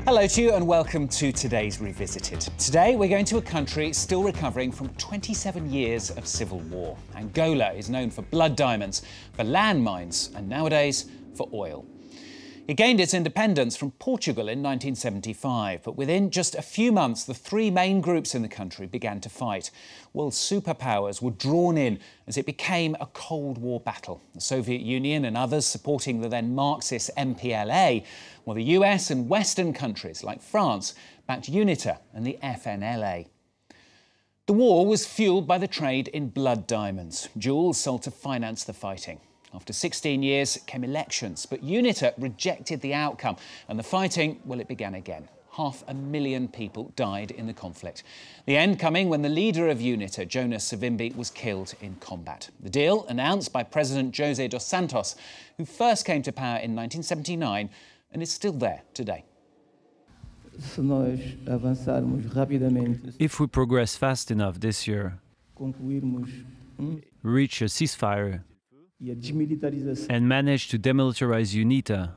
Hello to you and welcome to today's Revisited. Today we're going to a country still recovering from 27 years of civil war. Angola is known for blood diamonds, for landmines and nowadays for oil. It gained its independence from Portugal in 1975, but within just a few months the three main groups in the country began to fight. World superpowers were drawn in as it became a Cold War battle. The Soviet Union and others supporting the then Marxist MPLA, while the US and Western countries like France backed UNITA and the FNLA. The war was fuelled by the trade in blood diamonds, jewels sold to finance the fighting. After 16 years came elections, but UNITA rejected the outcome and the fighting, well, it began again. 500,000 people died in the conflict. The end coming when the leader of UNITA, Jonas Savimbi, was killed in combat. The deal, announced by President José dos Santos, who first came to power in 1979 and is still there today. If we progress fast enough this year, reach a ceasefire, and manage to demilitarize UNITA,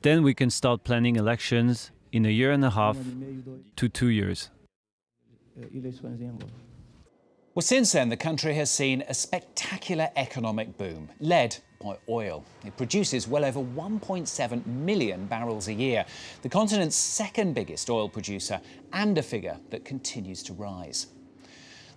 then we can start planning elections in a year and a half to 2 years. Well, since then, the country has seen a spectacular economic boom, led by oil. It produces well over 1.7 million barrels a year, the continent's second biggest oil producer, and a figure that continues to rise.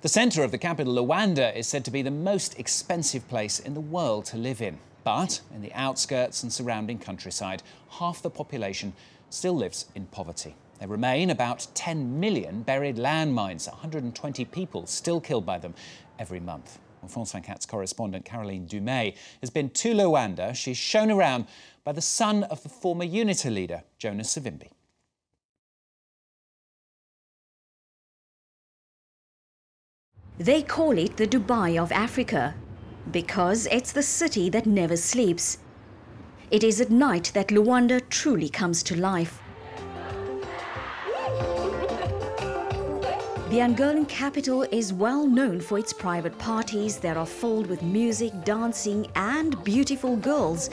The centre of the capital, Luanda, is said to be the most expensive place in the world to live in. But in the outskirts and surrounding countryside, half the population still lives in poverty. There remain about 10 million buried landmines, 120 people still killed by them every month. Well, France 24's correspondent Caroline Dumais has been to Luanda. She's shown around by the son of the former UNITA leader, Jonas Savimbi. They call it the Dubai of Africa because it's the city that never sleeps. It is at night that Luanda truly comes to life. The Angolan capital is well known for its private parties that are filled with music, dancing and beautiful girls.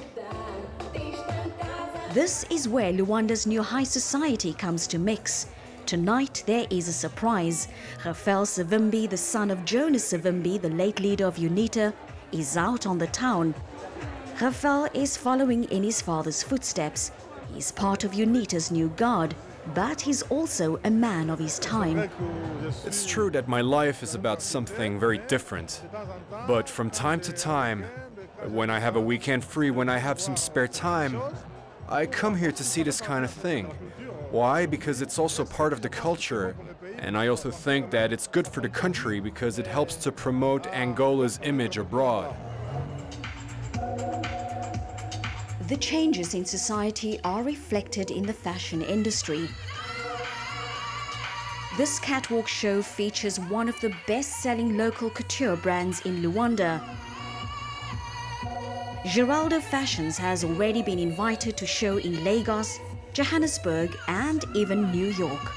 This is where Luanda's new high society comes to mix. Tonight, there is a surprise. Rafael Savimbi, the son of Jonas Savimbi, the late leader of UNITA, is out on the town. Rafael is following in his father's footsteps. He's part of UNITA's new guard, but he's also a man of his time. It's true that my life is about something very different. But from time to time, when I have a weekend free, when I have some spare time, I come here to see this kind of thing. Why? Because it's also part of the culture, and I also think that it's good for the country because it helps to promote Angola's image abroad. The changes in society are reflected in the fashion industry. This catwalk show features one of the best-selling local couture brands in Luanda. Geraldo Fashions has already been invited to show in Lagos, Johannesburg and even New York.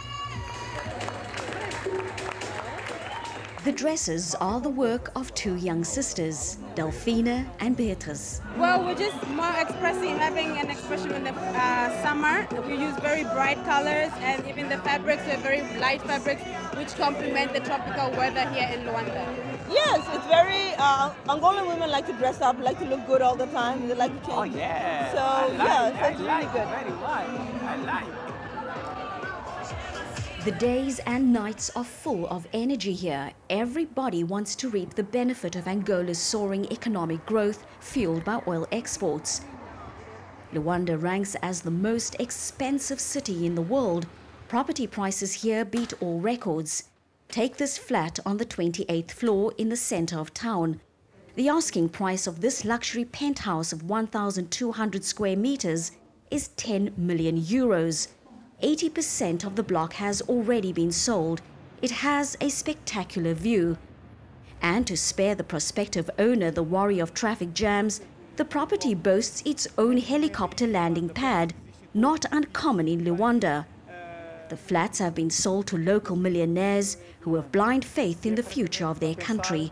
The dresses are the work of two young sisters, Delphina and Beatrice. Well, we're just more expressing, having an expression in the summer. We use very bright colors and even the fabrics are very light fabrics which complement the tropical weather here in Luanda. Yes, it's very, Angolan women like to dress up, like to look good all the time. They like to change. Oh yeah! So yeah, it's really good. Very well. I like. The days and nights are full of energy here. Everybody wants to reap the benefit of Angola's soaring economic growth fueled by oil exports. Luanda ranks as the most expensive city in the world. Property prices here beat all records. Take this flat on the 28th floor in the center of town. The asking price of this luxury penthouse of 1,200 square meters is 10 million euros. 80% of the block has already been sold. It has a spectacular view. And to spare the prospective owner the worry of traffic jams, the property boasts its own helicopter landing pad, not uncommon in Luanda. The flats have been sold to local millionaires who have blind faith in the future of their country.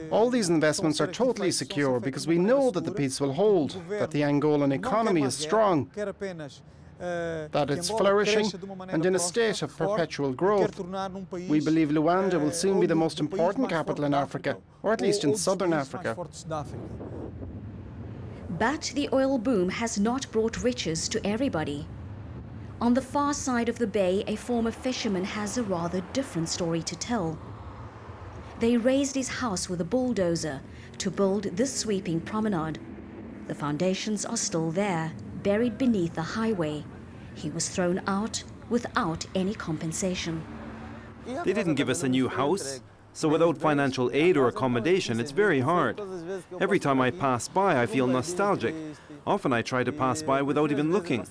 All these investments are totally secure because we know that the peace will hold, that the Angolan economy is strong, that it's flourishing and in a state of perpetual growth. We believe Luanda will soon be the most important capital in Africa, or at least in southern Africa. But the oil boom has not brought riches to everybody. On the far side of the bay, a former fisherman has a rather different story to tell. They razed his house with a bulldozer to build this sweeping promenade. The foundations are still there, buried beneath the highway. He was thrown out without any compensation. They didn't give us a new house, so without financial aid or accommodation, it's very hard. Every time I pass by, I feel nostalgic. Often I try to pass by without even looking,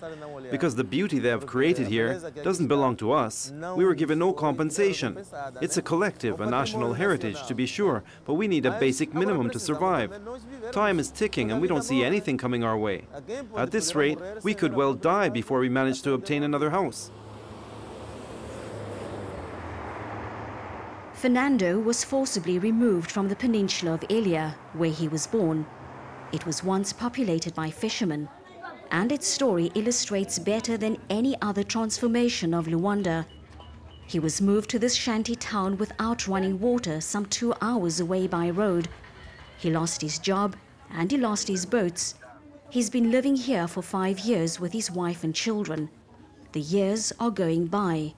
because the beauty they have created here doesn't belong to us. We were given no compensation. It's a collective, a national heritage, to be sure, but we need a basic minimum to survive. Time is ticking and we don't see anything coming our way. At this rate, we could well die before we manage to obtain another house. Fernando was forcibly removed from the peninsula of Elia, where he was born. It was once populated by fishermen, and its story illustrates better than any other transformation of Luanda. He was moved to this shanty town without running water some 2 hours away by road. He lost his job and he lost his boats. He's been living here for 5 years with his wife and children. The years are going by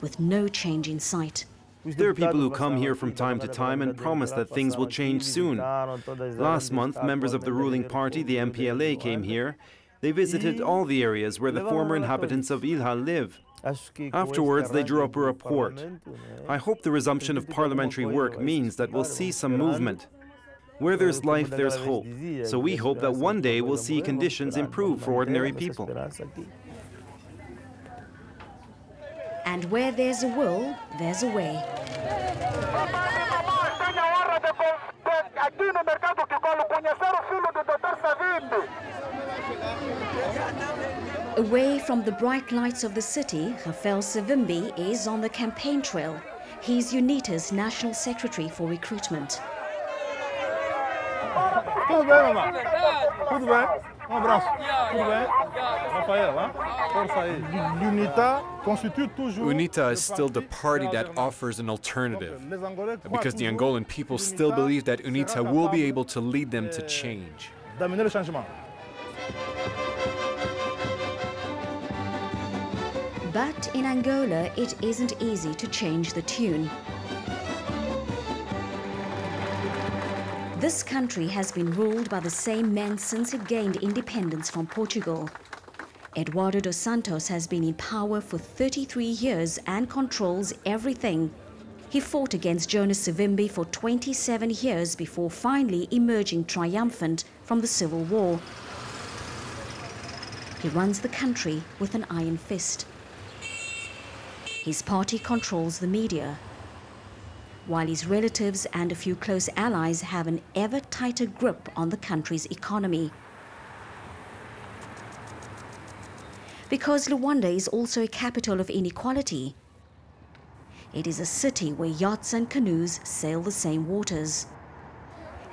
with no change in sight. There are people who come here from time to time and promise that things will change soon. Last month, members of the ruling party, the MPLA, came here. They visited all the areas where the former inhabitants of Ilha live. Afterwards, they drew up a report. I hope the resumption of parliamentary work means that we'll see some movement. Where there's life, there's hope. So we hope that one day we'll see conditions improve for ordinary people. And where there's a will, there's a way. Away from the bright lights of the city, Rafael Savimbi is on the campaign trail. He's UNITA's National Secretary for Recruitment. UNITA is still the party that offers an alternative, because the Angolan people still believe that UNITA will be able to lead them to change. But in Angola, it isn't easy to change the tune. This country has been ruled by the same men since it gained independence from Portugal. Eduardo dos Santos has been in power for 33 years and controls everything. He fought against Jonas Savimbi for 27 years before finally emerging triumphant from the civil war. He runs the country with an iron fist. His party controls the media, while his relatives and a few close allies have an ever tighter grip on the country's economy. Because Luanda is also a capital of inequality. It is a city where yachts and canoes sail the same waters.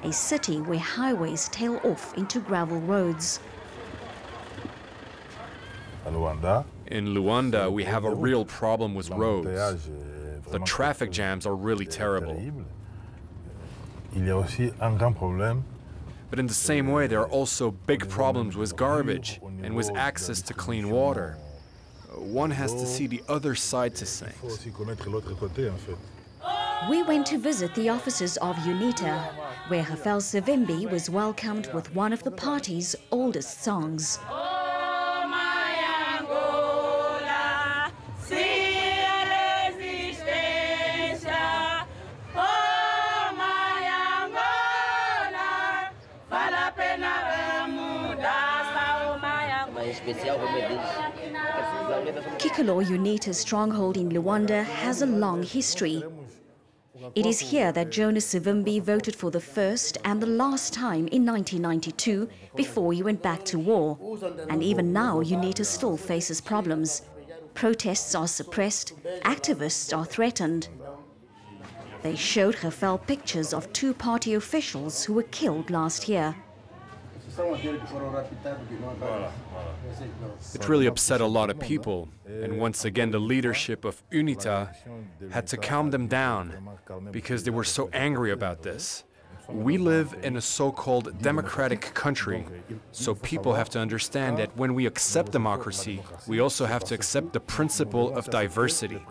A city where highways tail off into gravel roads. In Luanda, we have a real problem with roads. The traffic jams are really terrible. But in the same way, there are also big problems with garbage and with access to clean water. One has to see the other side to things. We went to visit the offices of UNITA, where Rafael Savimbi was welcomed with one of the party's oldest songs. Kikolo, UNITA's stronghold in Luanda, has a long history. It is here that Jonas Savimbi voted for the first and the last time in 1992 before he went back to war. And even now, UNITA still faces problems. Protests are suppressed, activists are threatened. They showed Rafael pictures of two party officials who were killed last year. It really upset a lot of people, and once again the leadership of UNITA had to calm them down because they were so angry about this. We live in a so-called democratic country, so people have to understand that when we accept democracy, we also have to accept the principle of diversity.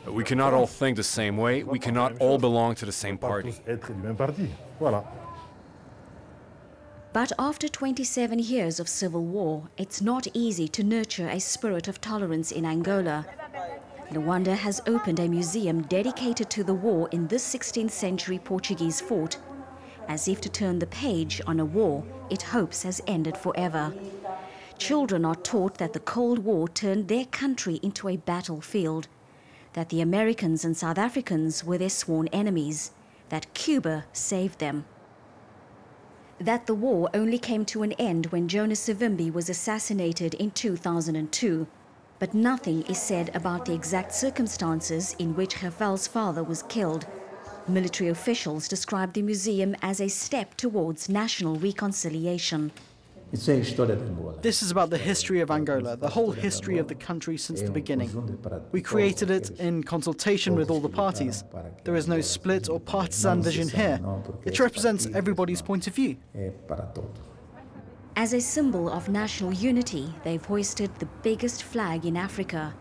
We cannot all think the same way, we cannot all belong to the same party. But after 27 years of civil war, it's not easy to nurture a spirit of tolerance in Angola. Luanda has opened a museum dedicated to the war in this 16th century Portuguese fort, as if to turn the page on a war it hopes has ended forever. Children are taught that the Cold War turned their country into a battlefield, that the Americans and South Africans were their sworn enemies, that Cuba saved them. That the war only came to an end when Jonas Savimbi was assassinated in 2002. But nothing is said about the exact circumstances in which Rafael's father was killed. Military officials described the museum as a step towards national reconciliation. This is about the history of Angola, the whole history of the country since the beginning. We created it in consultation with all the parties. There is no split or partisan vision here. It represents everybody's point of view. As a symbol of national unity, they've hoisted the biggest flag in Africa.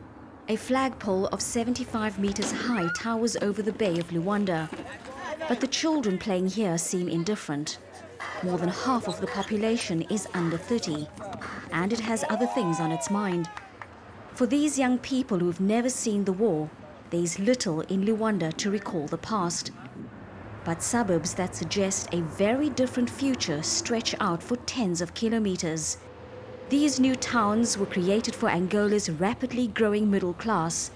A flagpole of 75 meters high towers over the Bay of Luanda. But the children playing here seem indifferent. More than half of the population is under 30, and it has other things on its mind. For these young people who've never seen the war, there is little in Luanda to recall the past. But suburbs that suggest a very different future stretch out for tens of kilometers. These new towns were created for Angola's rapidly growing middle class.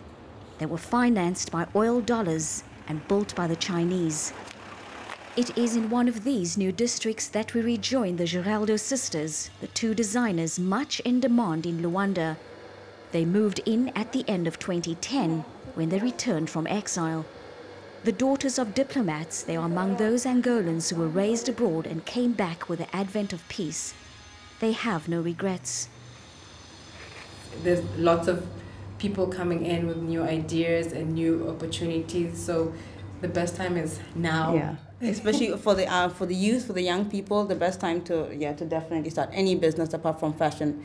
They were financed by oil dollars and built by the Chinese. It is in one of these new districts that we rejoin the Geraldo sisters, the two designers much in demand in Luanda. They moved in at the end of 2010 when they returned from exile. The daughters of diplomats, they are among those Angolans who were raised abroad and came back with the advent of peace. They have no regrets. There's lots of people coming in with new ideas and new opportunities, so the best time is now. Yeah, especially for the youth, for the young people, the best time to definitely start any business apart from fashion,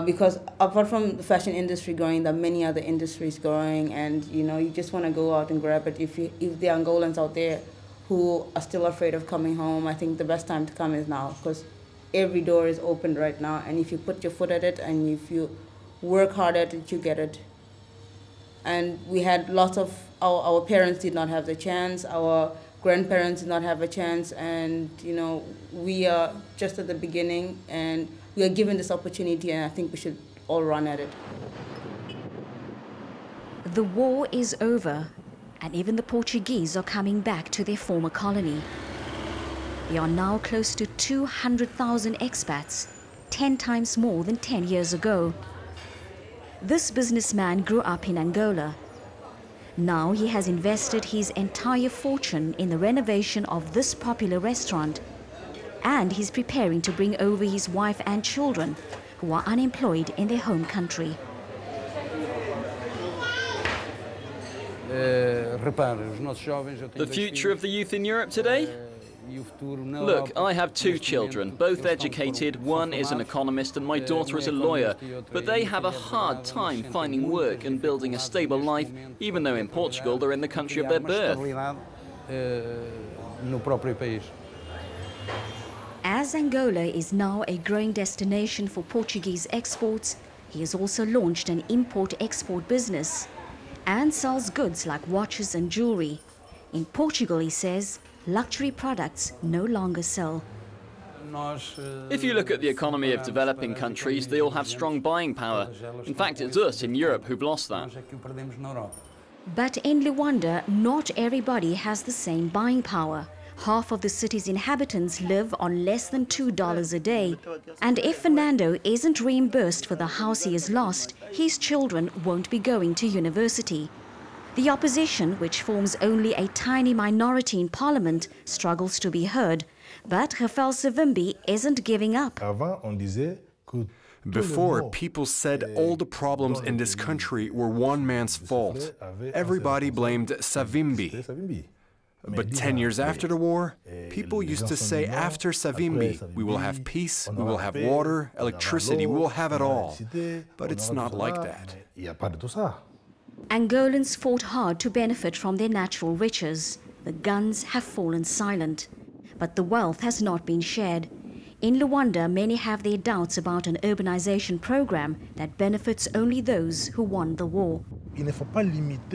because apart from the fashion industry growing, there are many other industries growing, and you just want to go out and grab it. If the Angolans out there who are still afraid of coming home, I think the best time to come is now, because every door is open right now, and if you put your foot at it and if you work hard at it, you get it. And we had lots of, our parents did not have the chance, our grandparents did not have a chance, and we are just at the beginning, and we are given this opportunity, and I think we should all run at it. The war is over, and even the Portuguese are coming back to their former colony. There are now close to 200,000 expats, 10 times more than 10 years ago. This businessman grew up in Angola. Now he has invested his entire fortune in the renovation of this popular restaurant, and he's preparing to bring over his wife and children who are unemployed in their home country. The future of the youth in Europe today? Look, I have two children, both educated. One is an economist and my daughter is a lawyer, but they have a hard time finding work and building a stable life, even though in Portugal they're in the country of their birth. As Angola is now a growing destination for Portuguese exports, he has also launched an import-export business and sells goods like watches and jewelry. In Portugal, he says, luxury products no longer sell. If you look at the economy of developing countries, they all have strong buying power. In fact, it's us in Europe who've lost that. But in Luanda, not everybody has the same buying power. Half of the city's inhabitants live on less than $2 a day. And if Fernando isn't reimbursed for the house he has lost, his children won't be going to university. The opposition, which forms only a tiny minority in parliament, struggles to be heard. But Rafael Savimbi isn't giving up. Before, people said all the problems in this country were one man's fault. Everybody blamed Savimbi. But 10 years after the war, people used to say after Savimbi, we will have peace, we will have water, electricity, we will have it all. But it's not like that. Angolans fought hard to benefit from their natural riches. The guns have fallen silent. But the wealth has not been shared. In Luanda, many have their doubts about an urbanization program that benefits only those who won the war.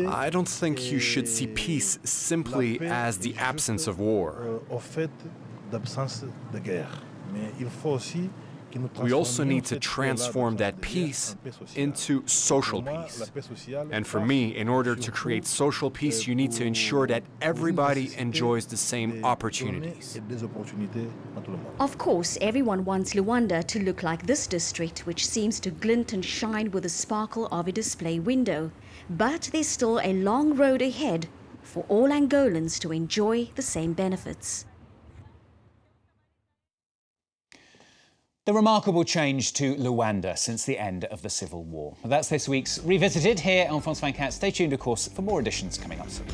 I don't think you should see peace simply as the absence of war. We also need to transform that peace into social peace. And for me, in order to create social peace, you need to ensure that everybody enjoys the same opportunities. Of course, everyone wants Luanda to look like this district, which seems to glint and shine with the sparkle of a display window. But there's still a long road ahead for all Angolans to enjoy the same benefits. The remarkable change to Luanda since the end of the Civil War. That's this week's Revisited here on France 24. Stay tuned, of course, for more editions coming up soon.